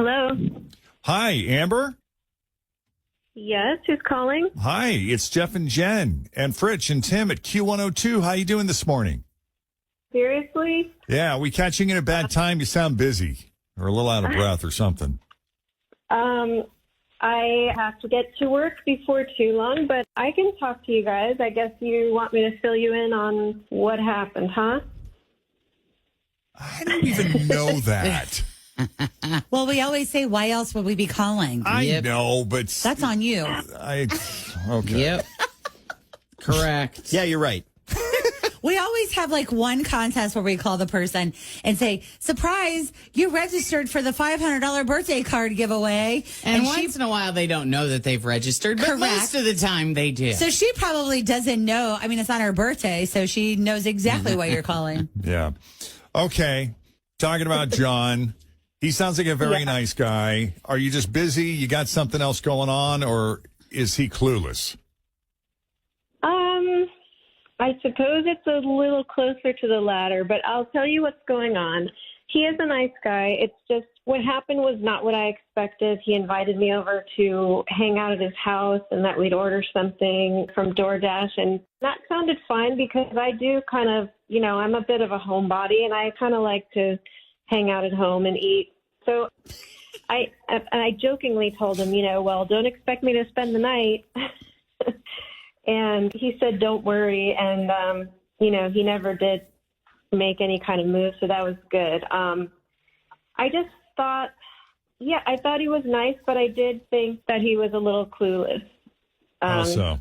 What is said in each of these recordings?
Hello. Hi, Amber. Yes, who's calling? Hi, it's Jeff and Jen and Fritch and Tim at Q102. How you doing this morning? Seriously? Yeah, we catching you at a bad time? You sound busy or a little out of breath or something. I have to get to work before too long, but I can talk to you guys. I guess you want me to fill you in on what happened, huh? I don't even know that. Well, we always say, why else would we be calling? I know, but That's on you. Okay. Yep. Correct. Yeah, you're right. We always have like one contest where we call the person and say, surprise, you registered for the $500 birthday card giveaway. And once in a while, they don't know that they've registered, but Correct. most of the time they do. So she probably doesn't know. I mean, it's not her birthday, so she knows exactly why you're calling. Yeah. Okay. Talking about John. He sounds like a very nice guy. Are you just busy? You got something else going on, or is he clueless? I suppose it's a little closer to the latter, but I'll tell you what's going on. He is a nice guy. It's just what happened was not what I expected. He invited me over to hang out at his house and that we'd order something from DoorDash. And that sounded fine because I do kind of, I'm a bit of a homebody and I kind of like to hang out at home and eat. So I jokingly told him, well, don't expect me to spend the night. And he said, don't worry. And, he never did make any kind of move. So that was good. I just thought, I thought he was nice, but I did think that he was a little clueless. How so?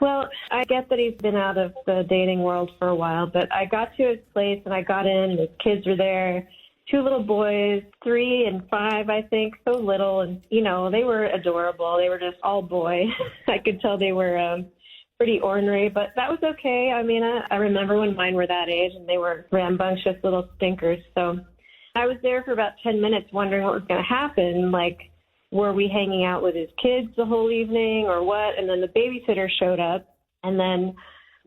Well, I get that he's been out of the dating world for a while, but I got to his place and I got in and his kids were there. 2 little boys, 3 and 5, I think, so little. And, they were adorable. They were just all boy. I could tell they were pretty ornery, but that was okay. I mean, I remember when mine were that age and they were rambunctious little stinkers. So I was there for about 10 minutes wondering what was going to happen. Like, were we hanging out with his kids the whole evening or what? And then the babysitter showed up. And then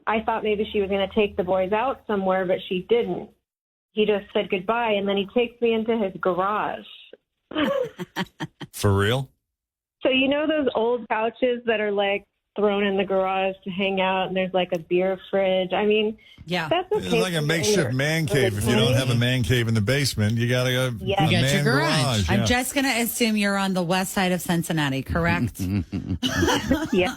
I thought maybe she was going to take the boys out somewhere, but she didn't. He just said goodbye, and then he takes me into his garage. For real? So those old couches that are like thrown in the garage to hang out, and there's like a beer fridge. I mean, that's okay. It's like a makeshift man cave. If you don't have a man cave in the basement, you got to go. You got your garage. I'm just going to assume you're on the west side of Cincinnati, correct? Yeah.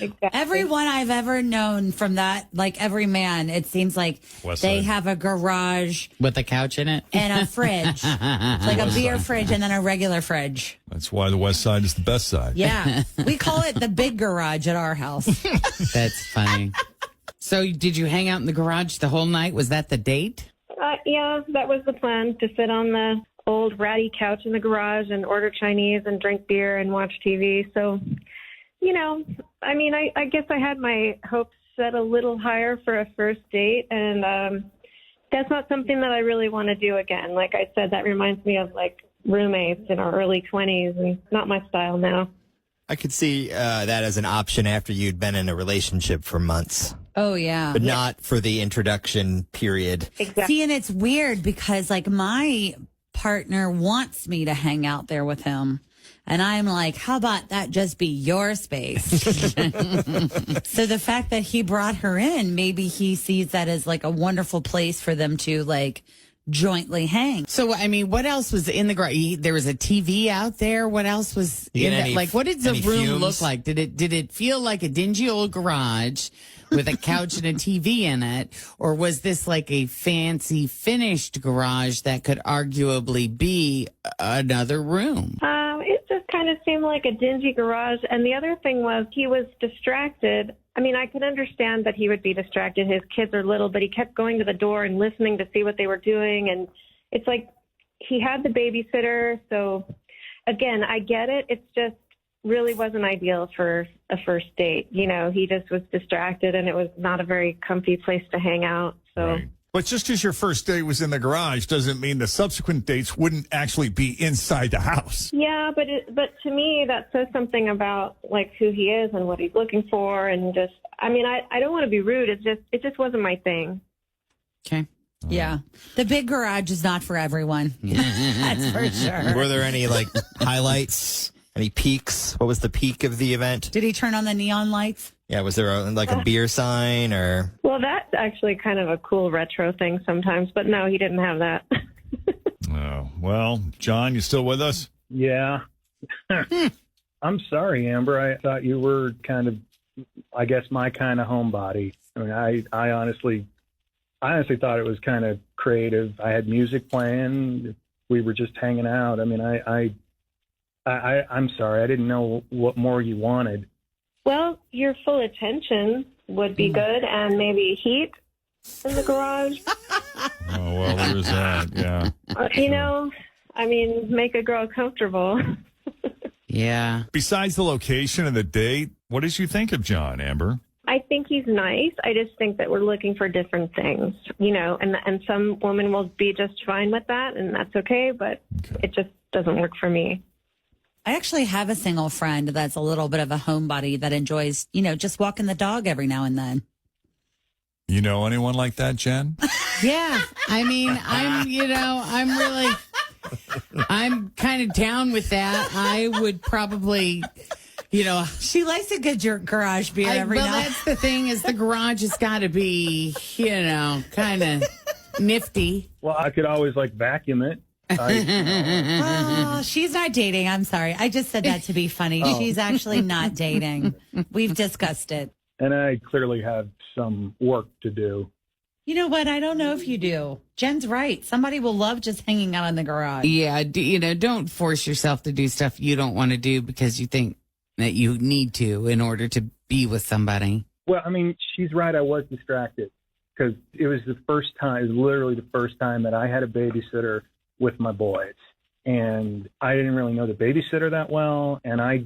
Exactly. Everyone I've ever known from that, like every man, it seems like West they side. have a garage With a couch in it? and a fridge. It's like a beer fridge and then a regular fridge. That's why the west side is the best side. Yeah. We call it the big garage at our house. That's funny. So did you hang out in the garage the whole night? Was that the date? Yeah, that was the plan, to sit on the old ratty couch in the garage and order Chinese and drink beer and watch TV. So, I mean, I guess I had my hopes set a little higher for a first date, and that's not something that I really want to do again. Like I said, that reminds me of like roommates in our early 20s, and not my style now. I could see that as an option after you'd been in a relationship for months, Oh, yeah. but not for the introduction period. Exactly. See, and it's weird because like my partner wants me to hang out there with him. And I'm like, how about that just be your space? So the fact that he brought her in, maybe he sees that as like a wonderful place for them to like jointly hang. So, I mean, what else was in the garage? There was a TV out there. What else was in it? Like, what did the room look like? Did it feel like a dingy old garage with a couch and a TV in it? Or was this like a fancy finished garage that could arguably be another room? It just kind of seemed like a dingy garage. And the other thing was he was distracted. I mean, I could understand that he would be distracted. His kids are little, but he kept going to the door and listening to see what they were doing. And it's like he had the babysitter. So, again, I get it. It's just really wasn't ideal for a first date. He just was distracted, and it was not a very comfy place to hang out. So. Right. But just because your first date was in the garage doesn't mean the subsequent dates wouldn't actually be inside the house. Yeah, but to me, that says something about like who he is and what he's looking for, and just, I mean, I don't want to be rude. It just wasn't my thing. Okay. Yeah. The big garage is not for everyone. That's for sure. Were there any highlights? Any peaks? What was the peak of the event? Did he turn on the neon lights? Yeah, was there a beer sign or? Well, that's actually kind of a cool retro thing sometimes, but no, he didn't have that. Oh, well, John, you still with us? Yeah. I'm sorry, Amber. I thought you were kind of, I guess, my kind of homebody. I mean, I honestly thought it was kind of creative. I had music playing. We were just hanging out. I mean, I'm sorry. I didn't know what more you wanted. Well, your full attention would be good, and maybe heat in the garage. Oh, well, there's that, yeah. Make a girl comfortable. Yeah. Besides the location and the date, what did you think of John, Amber? I think he's nice. I just think that we're looking for different things, and some women will be just fine with that, and that's okay, but It just doesn't work for me. I actually have a single friend that's a little bit of a homebody that enjoys, just walking the dog every now and then. You know anyone like that, Jen? Yeah. I mean, I'm kind of down with that. I would probably, She likes a good garage beer every now and then. That's the thing is the garage has got to be, kind of nifty. Well, I could always vacuum it. Oh, she's not dating. I'm sorry. I just said that to be funny. Oh. She's actually not dating. We've discussed it. And I clearly have some work to do. You know what? I don't know if you do. Jen's right. Somebody will love just hanging out in the garage. Yeah. Don't force yourself to do stuff you don't want to do because you think that you need to in order to be with somebody. Well, I mean, she's right. I was distracted because it was literally the first time that I had a babysitter with my boys. And I didn't really know the babysitter that well. And I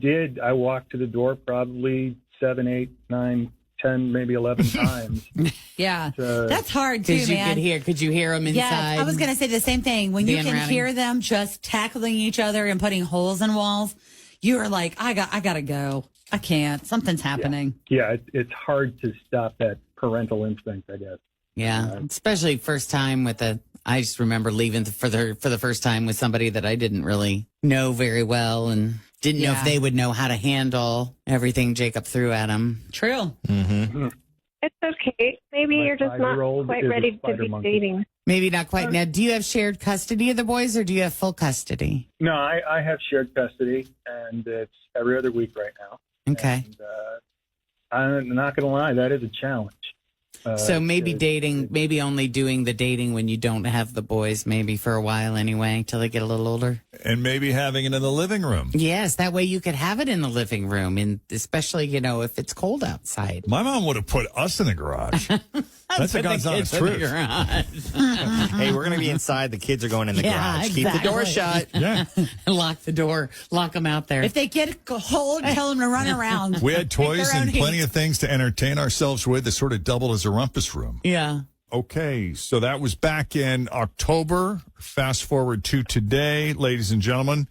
walked to the door probably 7, 8, 9, 10, maybe 11 times. Yeah. That's hard too, man. Could you hear them inside? Yeah, I was going to say the same thing. When you can hear them just tackling each other and putting holes in walls, you're like, I got to go. I can't. Something's happening. Yeah, it's hard to stop that parental instinct, I guess. Yeah, especially first time I just remember leaving for the first time with somebody that I didn't really know very well and didn't know if they would know how to handle everything Jacob threw at him. True. Mm-hmm. It's okay. Maybe you're just not quite ready to be dating. Maybe not quite. Now, do you have shared custody of the boys or do you have full custody? No, I have shared custody, and it's every other week right now. Okay. And, I'm not going to lie, that is a challenge. So maybe maybe only doing the dating when you don't have the boys, maybe for a while anyway, till they get a little older. And maybe having it in the living room. Yes, that way you could have it in the living room, and especially, if it's cold outside. My mom would have put us in the garage. That's a God's honest truth. Hey, we're going to be inside. The kids are going in the garage. Exactly. Keep the door shut. Yeah. Lock the door. Lock them out there. If they get cold, tell them to run around. We had toys and plenty of things to entertain ourselves with that sort of doubled as a rumpus room. Yeah. Okay, so that was back in October. Fast forward to today, ladies and gentlemen.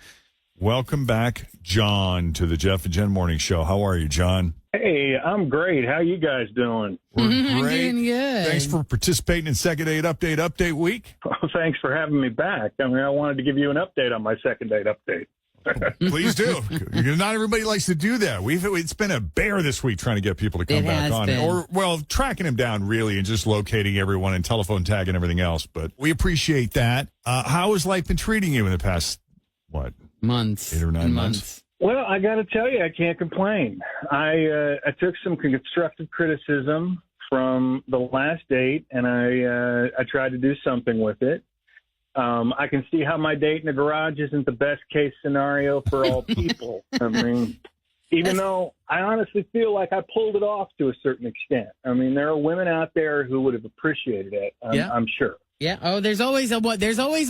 Welcome back, John, to the Jeff and Jen Morning Show. How are you, John? Hey, I'm great. How you guys doing? We're great. Doing good. Thanks for participating in Second Date Update Week. Well, thanks for having me back. I mean, I wanted to give you an update on my second date update. Please do. Not everybody likes to do that. It's been a bear this week trying to get people to come back on. Or tracking them down, really, and just locating everyone and telephone tag and everything else. But we appreciate that. How has life been treating you in the past, months? 8 or 9 months? Well, I got to tell you, I can't complain. I took some constructive criticism from the last date, and I tried to do something with it. I can see how my date in the garage isn't the best case scenario for all people. I mean, even though I honestly feel like I pulled it off to a certain extent. I mean, there are women out there who would have appreciated it, I'm sure. Yeah. Oh, there's always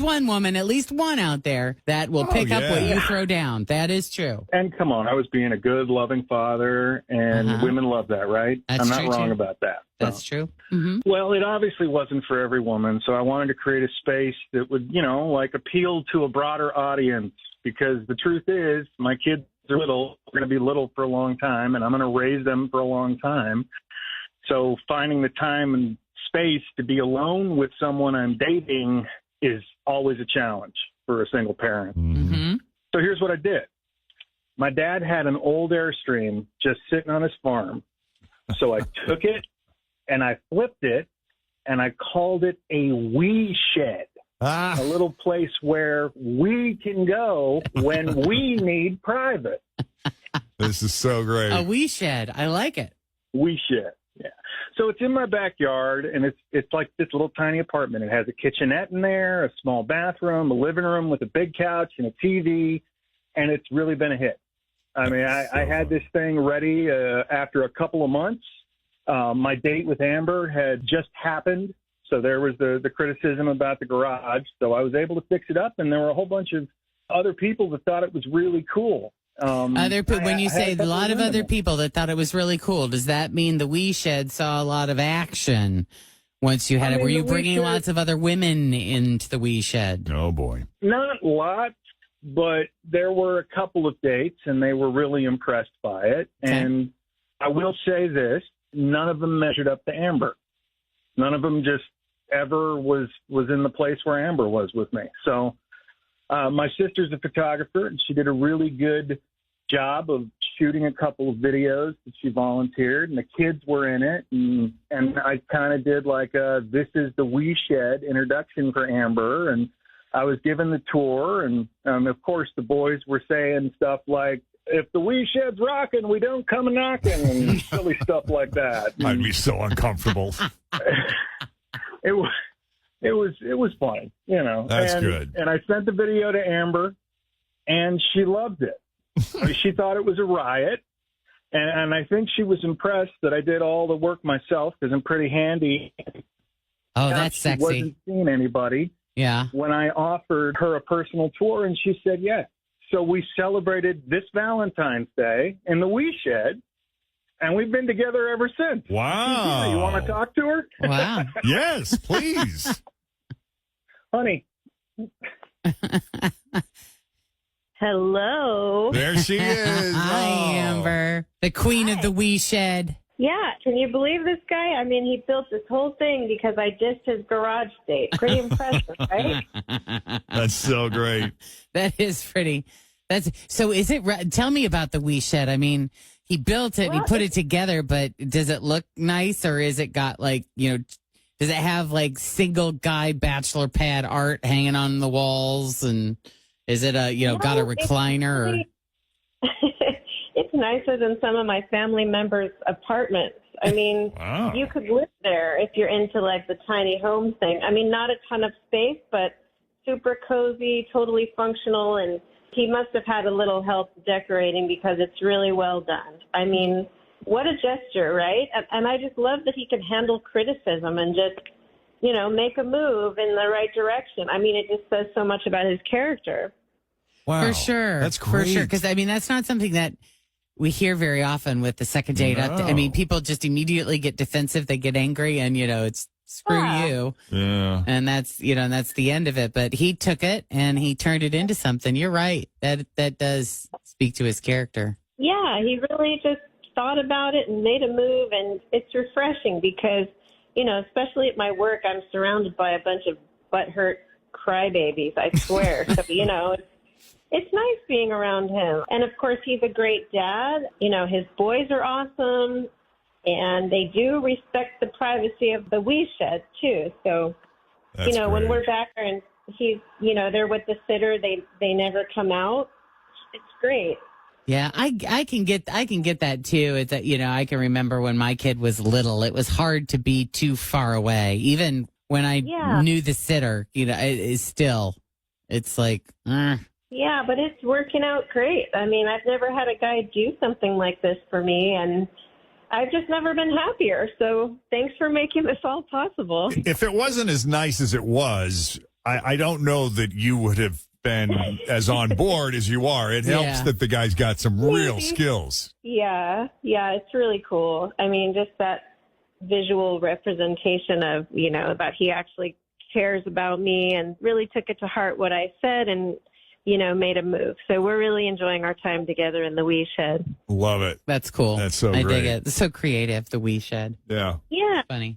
one woman, at least one out there that will pick up what you throw down. That is true. And come on, I was being a good, loving father, and women love that, right? That's I'm not wrong too. about that. That's true. Mm-hmm. Well, it obviously wasn't for every woman, so I wanted to create a space that would, appeal to a broader audience. Because the truth is, my kids are little, they're going to be little for a long time, and I'm going to raise them for a long time. So finding the time and space to be alone with someone I'm dating is always a challenge for a single parent. Mm-hmm. So here's what I did. My dad had an old Airstream just sitting on his farm. So I took it and I flipped it and I called it a wee shed. A little place where we can go when we need private. This is so great. A wee shed. I like it. Wee shed. Yeah. So it's in my backyard, and it's like this little tiny apartment. It has a kitchenette in there, a small bathroom, a living room with a big couch and a TV, and it's really been a hit. I mean, I had this thing ready after a couple of months. My date with Amber had just happened. So there was the criticism about the garage. So I was able to fix it up, and there were a whole bunch of other people that thought it was really cool. When you say a lot of other people that thought it was really cool, does that mean the wee shed saw a lot of action once you had it? Were you bringing lots of other women into the wee shed? Oh, boy. Not lots, but there were a couple of dates, and they were really impressed by it. Okay. And I will say this, none of them measured up to Amber. None of them just ever was in the place where Amber was with me. So my sister's a photographer, and she did a really good job of shooting a couple of videos that she volunteered, and the kids were in it. And I kind of did like this is the wee shed introduction for Amber, and I was given the tour, and of course the boys were saying stuff like, if the wee shed's rocking, we don't come a knocking, and silly stuff like that. I'd be so uncomfortable. It was funny, you know. That's good. And I sent the video to Amber, and she loved it. She thought it was a riot, and I think she was impressed that I did all the work myself because I'm pretty handy. Oh, that's sexy. She wasn't seeing anybody. Yeah. When I offered her a personal tour, and she said yes. So we celebrated this Valentine's Day in the wee shed, and we've been together ever since. Wow. You want to talk to her? Wow. Yes, please. Honey. Hello. There she is. Hi, Amber. The queen of the wee shed. Yeah, can you believe this guy? I mean, he built this whole thing because I dissed his garage date. Pretty impressive, right? That's so great. That is pretty. So is it, tell me about the wee shed. I mean, he built it, he put it together, but does it look nice, or is it got like, does it have like single guy bachelor pad art hanging on the walls, and is it got a recliner? It's nicer than some of my family members' apartments. I mean, Wow. You could live there if you're into like the tiny home thing. I mean, not a ton of space, but super cozy, totally functional, and he must have had a little help decorating because it's really well done. I mean, what a gesture, right? And I just love that he can handle criticism and just, make a move in the right direction. I mean, it just says so much about his character. Wow. For sure. That's great. For sure. Because, I mean, that's not something that we hear very often with the second date. No. I mean, people just immediately get defensive. They get angry, and, it's screw you. Yeah. And that's, that's the end of it. But he took it and he turned it into something. You're right. That does speak to his character. Yeah, he really just thought about it and made a move, and it's refreshing because, especially at my work, I'm surrounded by a bunch of butthurt crybabies, I swear. So, it's nice being around him. And, of course, he's a great dad. His boys are awesome, and they do respect the privacy of the wee shed, too. So, That's when great. we're back there and he's, they're with the sitter, they never come out. It's great. Yeah, I can get that too. It's that, I can remember when my kid was little, it was hard to be too far away. Even when I knew the sitter, it's like, Yeah, but it's working out great. I mean, I've never had a guy do something like this for me, and I've just never been happier. So thanks for making this all possible. If it wasn't as nice as it was, I don't know that you would have been as on board as you are. It helps that the guy's got some real skills. Yeah, it's really cool. I mean, just that visual representation of, that he actually cares about me and really took it to heart what I said and, made a move. So we're really enjoying our time together in the wee shed. Love it. that's cool. That's so I great. dig it. It's so creative, the wee shed. Yeah. Yeah. Funny.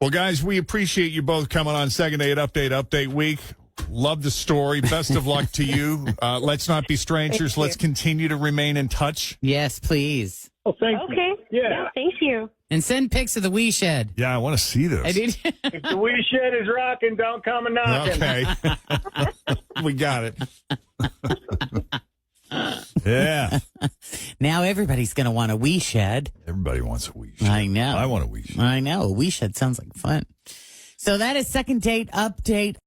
Well, guys, we appreciate you both coming on Second Date Update Week. Love the story. Best of luck to you. Let's not be strangers. Let's continue to remain in touch. Yes, please. Oh, thank you. Okay. Yeah, thank you. And send pics of the wee shed. Yeah, I want to see this. I did. If the wee shed is rocking, don't come a knocking. Okay. We got it. Yeah. Now everybody's going to want a wee shed. Everybody wants a wee shed. I know. I want a wee shed. I know. A wee shed sounds like fun. So that is Second Date Update.